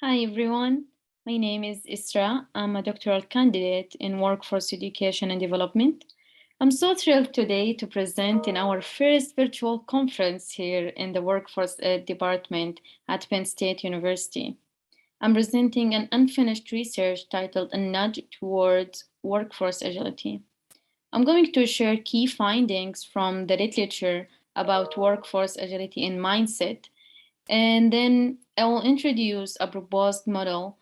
Hi everyone, my name is Israa. I'm a doctoral candidate in workforce education and development. I'm so thrilled today to present in our first virtual conference here in the workforce department at Penn State University. I'm presenting an unfinished research titled A Nudge Towards Workforce Agility. I'm going to share key findings from the literature about workforce agility and mindset, and then I will introduce a proposed model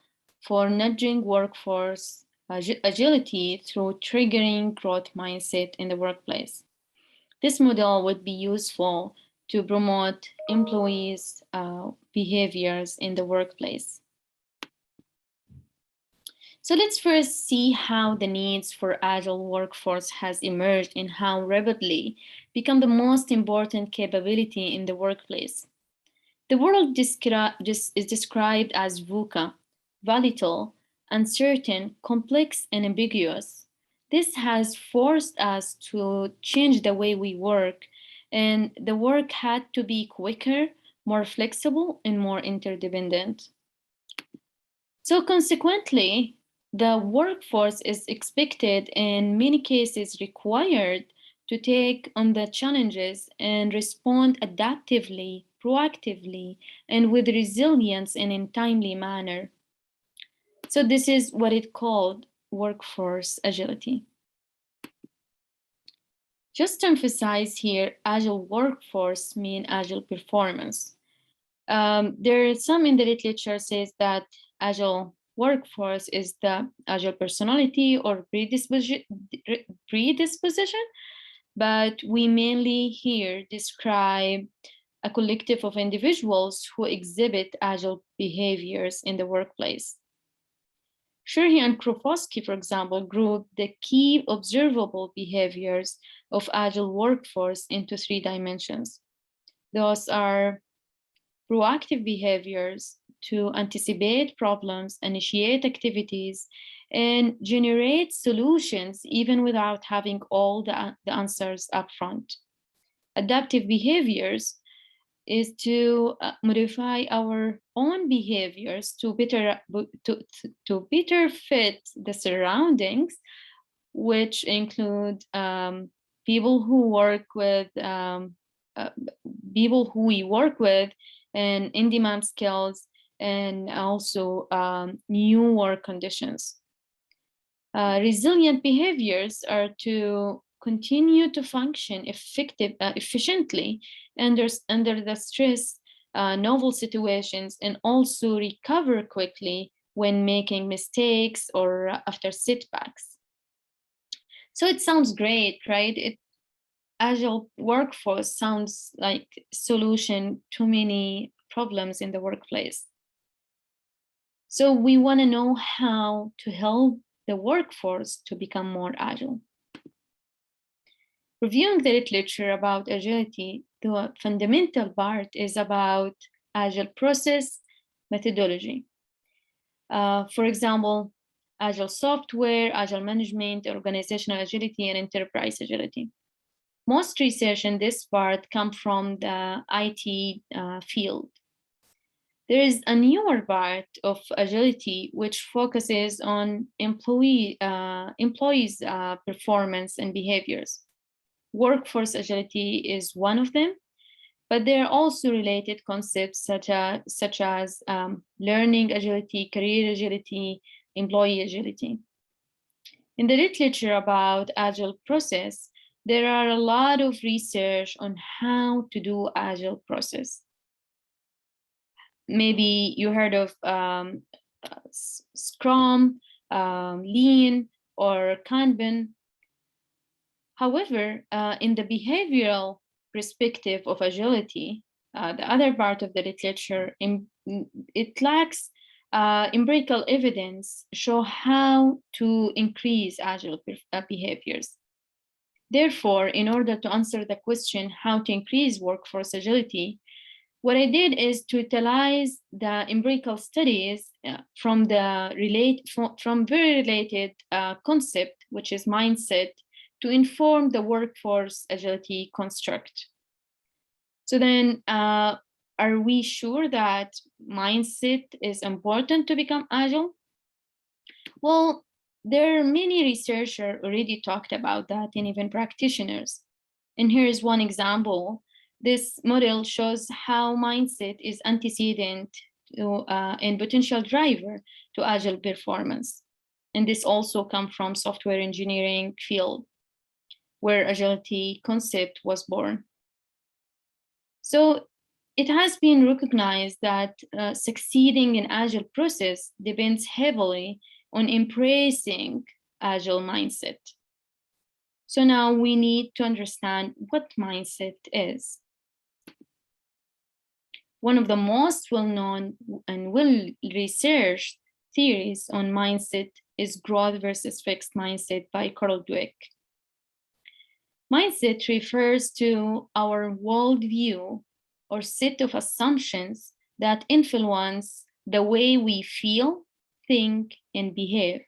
for nudging workforce agility through triggering growth mindset in the workplace. This model would be useful to promote employees' behaviors in the workplace. So let's first see how the needs for agile workforce has emerged and how rapidly become the most important capability in the workplace. The world is described as VUCA, volatile, uncertain, complex, and ambiguous. This has forced us to change the way we work, and the work had to be quicker, more flexible, and more interdependent. So consequently, the workforce is expected, in many cases required, to take on the challenges and respond adaptively, proactively, and with resilience and in timely manner. So this is what it called workforce agility. Just to emphasize here, agile workforce mean agile performance. There is some in the literature says that agile workforce is the agile personality or predisposition, but we mainly here describe a collective of individuals who exhibit agile behaviors in the workplace. Sherry and Kropotkin, for example, grouped the key observable behaviors of agile workforce into 3 dimensions. Those are proactive behaviors to anticipate problems, initiate activities, and generate solutions even without having all the answers up front. Adaptive behaviors is to modify our own behaviors to better fit the surroundings, which include people who work with people who we work with, and in-demand skills, and also new work conditions. Resilient behaviors are to continue to function efficiently under the stress, novel situations, and also recover quickly when making mistakes or after setbacks. So it sounds great, right? Agile workforce sounds like solution to many problems in the workplace. So we want to know how to help the workforce to become more agile. Reviewing the literature about agility, the fundamental part is about agile process methodology. For example, agile software, agile management, organizational agility, and enterprise agility. Most research in this part come from the IT field. There is a newer part of agility which focuses on employees' performance and behaviors. Workforce agility is one of them, but there are also related concepts such as learning agility, career agility, employee agility. In the literature about agile process, there are a lot of research on how to do agile process. Maybe you heard of Scrum, Lean, or Kanban. However, in the behavioral perspective of agility, the other part of the literature, it lacks empirical evidence show how to increase agile behaviors. Therefore, in order to answer the question how to increase workforce agility, what I did is to utilize the empirical studies from very related concept, which is mindset, to inform the workforce agility construct. So then our are we sure that mindset is important to become agile? Well, there are many researchers already talked about that, and even practitioners. And here is one example. This model shows how mindset is antecedent to, and potential driver to agile performance. And this also comes from software engineering field, where agility concept was born. So it has been recognized that succeeding in agile process depends heavily on embracing agile mindset. So now we need to understand what mindset is. One of the most well-known and well-researched theories on mindset is growth versus fixed mindset by Carol Dweck. Mindset refers to our worldview or set of assumptions that influence the way we feel, think, and behave.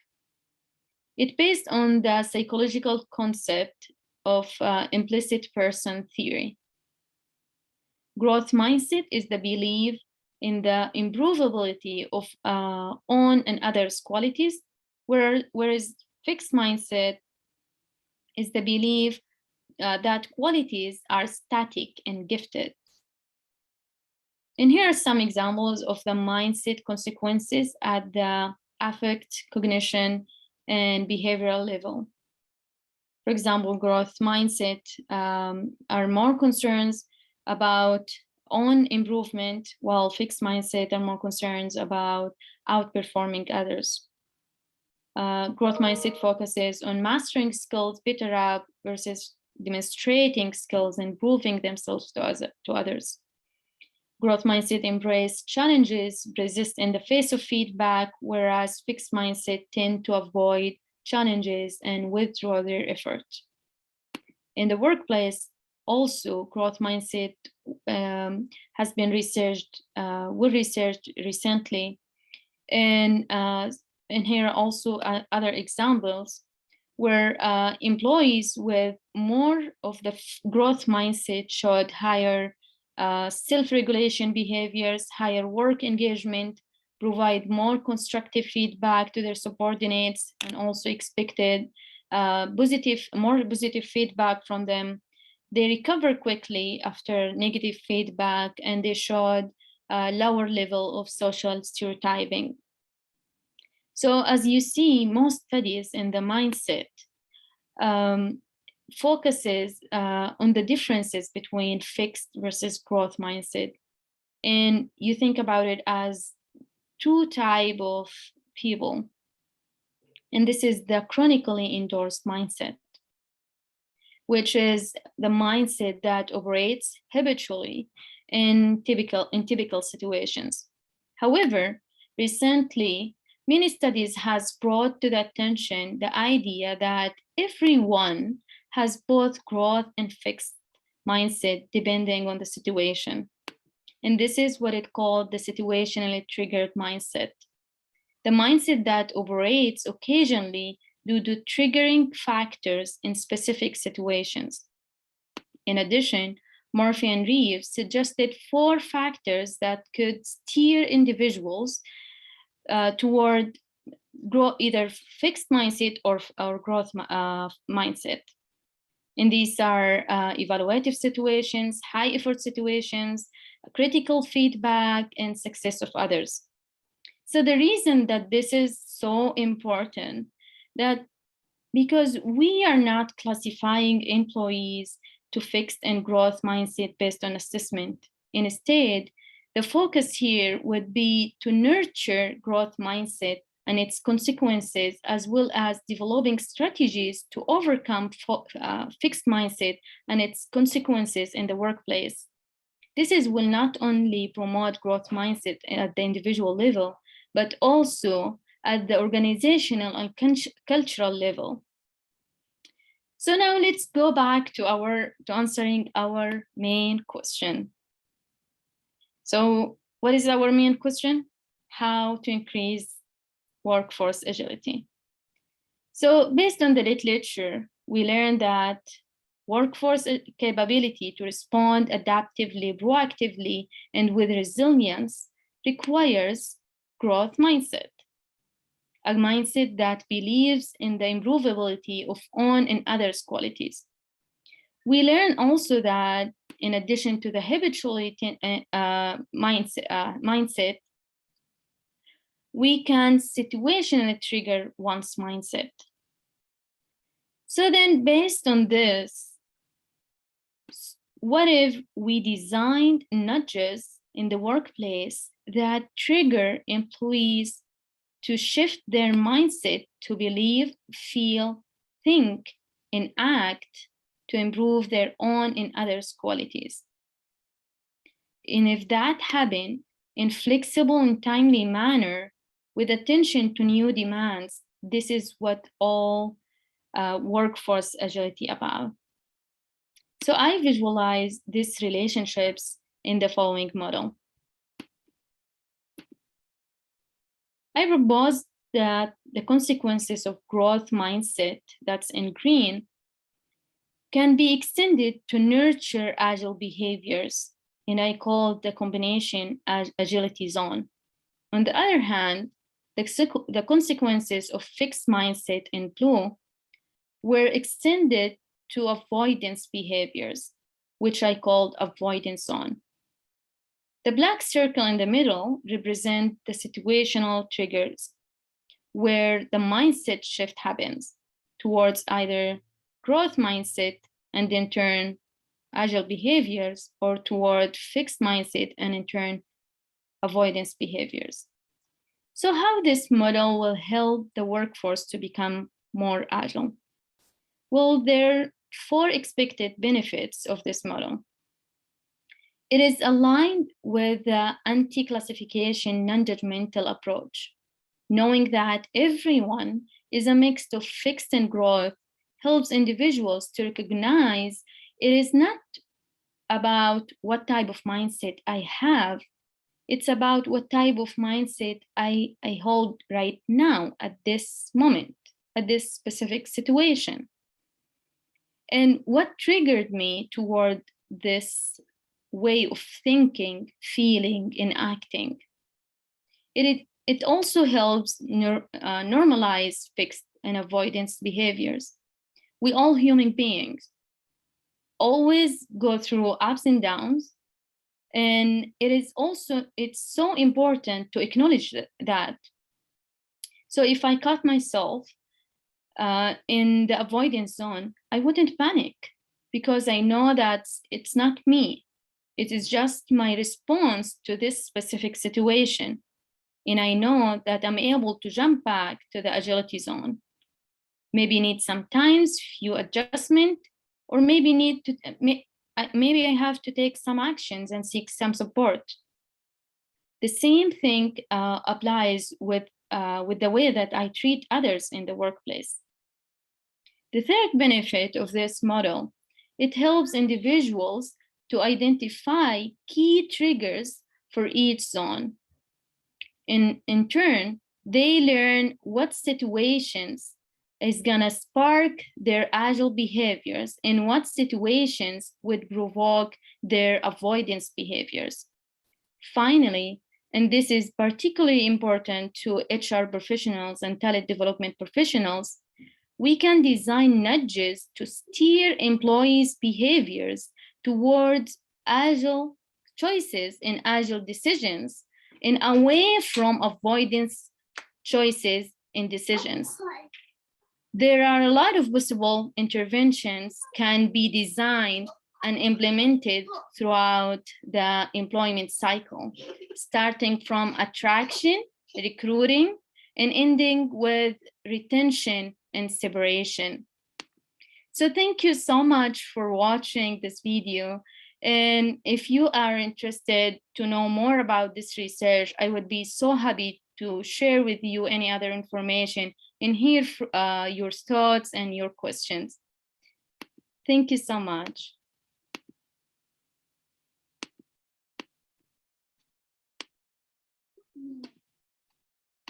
It's based on the psychological concept of implicit person theory. Growth mindset is the belief in the improvability of own and others' qualities, whereas fixed mindset is the belief that qualities are static and gifted. And here are some examples of the mindset consequences at the affect, cognition, and behavioral level. For example, growth mindset are more concerns about own improvement, while fixed mindset are more concerns about outperforming others. Growth mindset focuses on mastering skills better up versus demonstrating skills and proving themselves to others. Growth mindset embrace challenges, resist in the face of feedback, whereas fixed mindset tend to avoid challenges and withdraw their effort. In the workplace, also, growth mindset has been researched recently, and here are also other examples where employees with more of the growth mindset showed higher self-regulation behaviors, higher work engagement, provide more constructive feedback to their subordinates, and also expected more positive feedback from them. They recover quickly after negative feedback, and they showed a lower level of social stereotyping. So as you see, most studies in the mindset focuses on the differences between fixed versus growth mindset. And you think about it as two types of people. And this is the chronically endorsed mindset, which is the mindset that operates habitually in typical situations. However, recently, many studies has brought to the attention the idea that everyone has both growth and fixed mindset depending on the situation. And this is what it called the situationally triggered mindset. The mindset that operates occasionally due to triggering factors in specific situations. In addition, Murphy and Reeves suggested 4 factors that could steer individuals toward either fixed mindset or growth mindset. And these are evaluative situations, high effort situations, critical feedback, and success of others. So the reason that this is so important, that because we are not classifying employees to fixed and growth mindset based on assessment. Instead, the focus here would be to nurture growth mindset and its consequences, as well as developing strategies to overcome fixed mindset and its consequences in the workplace. This will not only promote growth mindset at the individual level, but also at the organizational and cultural level. So now let's go back to answering our main question. So what is our main question? How to increase workforce agility. So based on the literature, we learned that Workforce capability to respond adaptively, proactively, and with resilience requires growth mindset, a mindset that believes in the improvability of own and others' qualities. We learn also that in addition to the habituality mindset, we can situationally trigger one's mindset. So then based on this, what if we designed nudges in the workplace that trigger employees to shift their mindset to believe, feel, think, and act to improve their own and others' qualities? And if that happened in flexible and timely manner with attention to new demands, this is what all workforce agility about. So I visualize these relationships in the following model. I propose that the consequences of growth mindset, that's in green, can be extended to nurture agile behaviors, and I call the combination agility zone. On the other hand, the consequences of fixed mindset in blue were extended to avoidance behaviors, which I called avoidance zone. The black circle in the middle represent the situational triggers, where the mindset shift happens towards either growth mindset and in turn agile behaviors, or toward fixed mindset and in turn avoidance behaviors. So how this model will help the workforce to become more agile? Well, there are 4 expected benefits of this model. It is aligned with the anti-classification, non-judgmental approach. Knowing that everyone is a mix of fixed and growth helps individuals to recognize it is not about what type of mindset I have, it's about what type of mindset I hold right now at this moment, at this specific situation. And what triggered me toward this way of thinking, feeling, and acting? It also helps normalize fixed and avoidance behaviors. We all human beings always go through ups and downs, and it's so important to acknowledge that. So if I caught myself in the avoidance zone, I wouldn't panic because I know that it's not me. It is just my response to this specific situation. And I know that I'm able to jump back to the agility zone. Maybe need sometimes few adjustment, or maybe maybe I have to take some actions and seek some support. The same thing applies with the way that I treat others in the workplace. The third benefit of this model, it helps individuals to identify key triggers for each zone. In turn, they learn what situations is gonna spark their agile behaviors and what situations would provoke their avoidance behaviors. Finally, and this is particularly important to HR professionals and talent development professionals, we can design nudges to steer employees' behaviors towards agile choices and agile decisions and away from avoidance choices and decisions. There are a lot of possible interventions can be designed and implemented throughout the employment cycle, starting from attraction, recruiting, and ending with retention and separation. So thank you so much for watching this video. And if you are interested to know more about this research, I would be so happy to share with you any other information and hear your thoughts and your questions. Thank you so much.